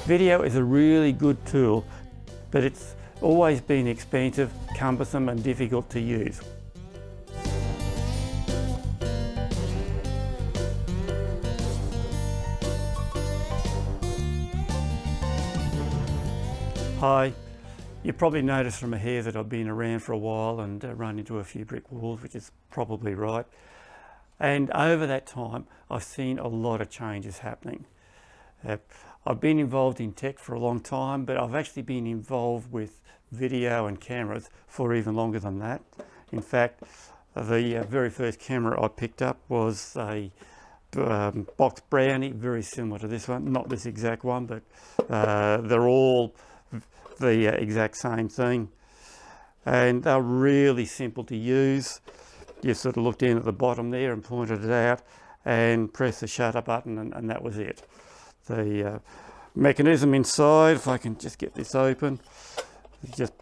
Video is a really good tool, but it's always been expensive, cumbersome and difficult to use. Hi, you probably noticed from my hair that I've been around for a while and run into a few brick walls, which is probably right. And over that time, I've seen a lot of changes happening. I've been involved in tech for a long time, but I've actually been involved with video and cameras for even longer than that. In fact, the very first camera I picked up was a box Brownie, very similar to this one. Not this exact one, but they're all the exact same thing. And they're really simple to use. You sort of looked in at the bottom there and pointed it out and press the shutter button and that was it. The mechanism inside, if I can just get this open, you just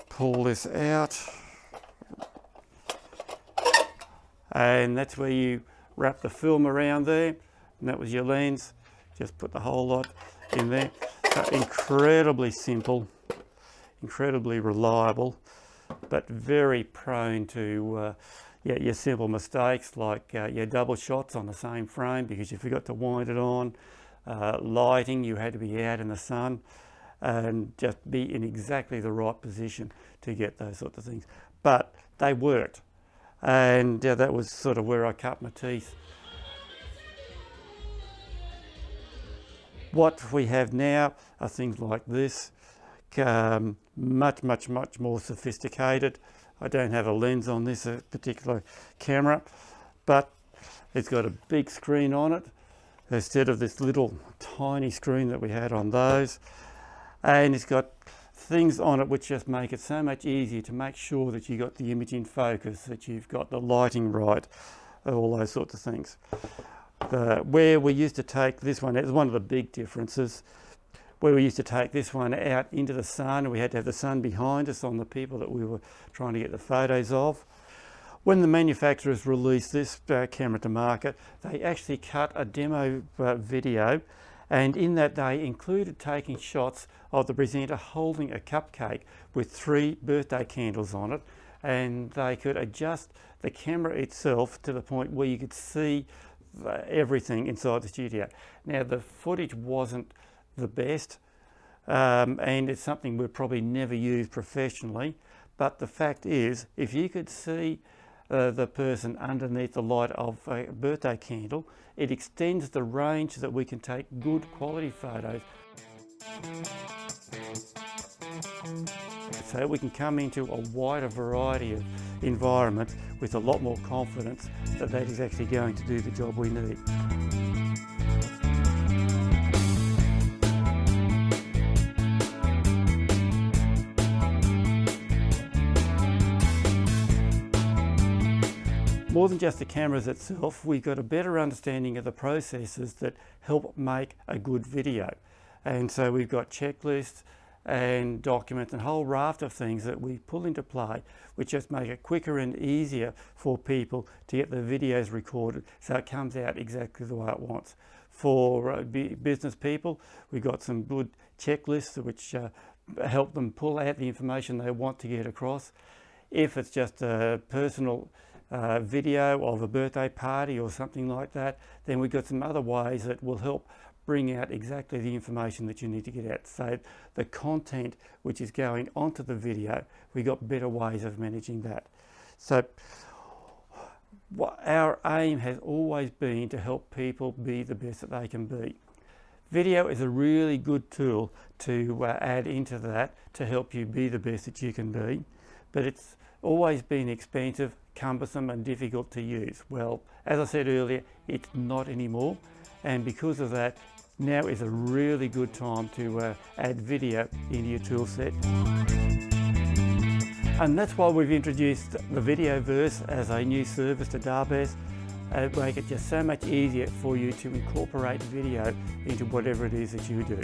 pull this out and that's where you wrap the film around there, and that was your lens. Just put the whole lot in there. So incredibly simple, incredibly reliable, but very prone to your simple mistakes like your double shots on the same frame because you forgot to wind it on. Lighting, you had to be out in the sun and just be in exactly the right position to get those sorts of things. But they worked, and that was sort of where I cut my teeth. What we have now are things like this, much more sophisticated. I don't have a lens on this particular camera, but it's got a big screen on it instead of this little tiny screen that we had on those. And it's got things on it which just make it so much easier to make sure that you got the image in focus, that you've got the lighting right, all those sorts of things. Where we used to take this one, it's one of the big differences, where we used to take this one out into the sun, and we had to have the sun behind us on the people that we were trying to get the photos of. When the manufacturers released this camera to market, they actually cut a demo video, and in that they included taking shots of the presenter holding a cupcake with 3 birthday candles on it, and they could adjust the camera itself to the point where you could see everything inside the studio. Now the footage wasn't the best, and it's something we'll probably never use professionally, but the fact is, if you could see the person underneath the light of a birthday candle, it extends the range that we can take good quality photos. So we can come into a wider variety of environments with a lot more confidence that that is actually going to do the job we need. More than just the cameras itself, we've got a better understanding of the processes that help make a good video. And so we've got checklists and documents and a whole raft of things that we pull into play, which just make it quicker and easier for people to get their videos recorded so it comes out exactly the way it wants. For business people, we've got some good checklists which help them pull out the information they want to get across. If it's just a personal video of a birthday party or something like that, then we've got some other ways that will help bring out exactly the information that you need to get out. So the content which is going onto the video, we've got better ways of managing that. So our aim has always been to help people be the best that they can be. Video is a really good tool to add into that to help you be the best that you can be, but it's always been expensive, cumbersome and difficult to use. Well, as I said earlier, it's not anymore, and because of that, now is a really good time to add video into your tool set. And that's why we've introduced the Videoverse as a new service to Darby's, and make it just so much easier for you to incorporate video into whatever it is that you do.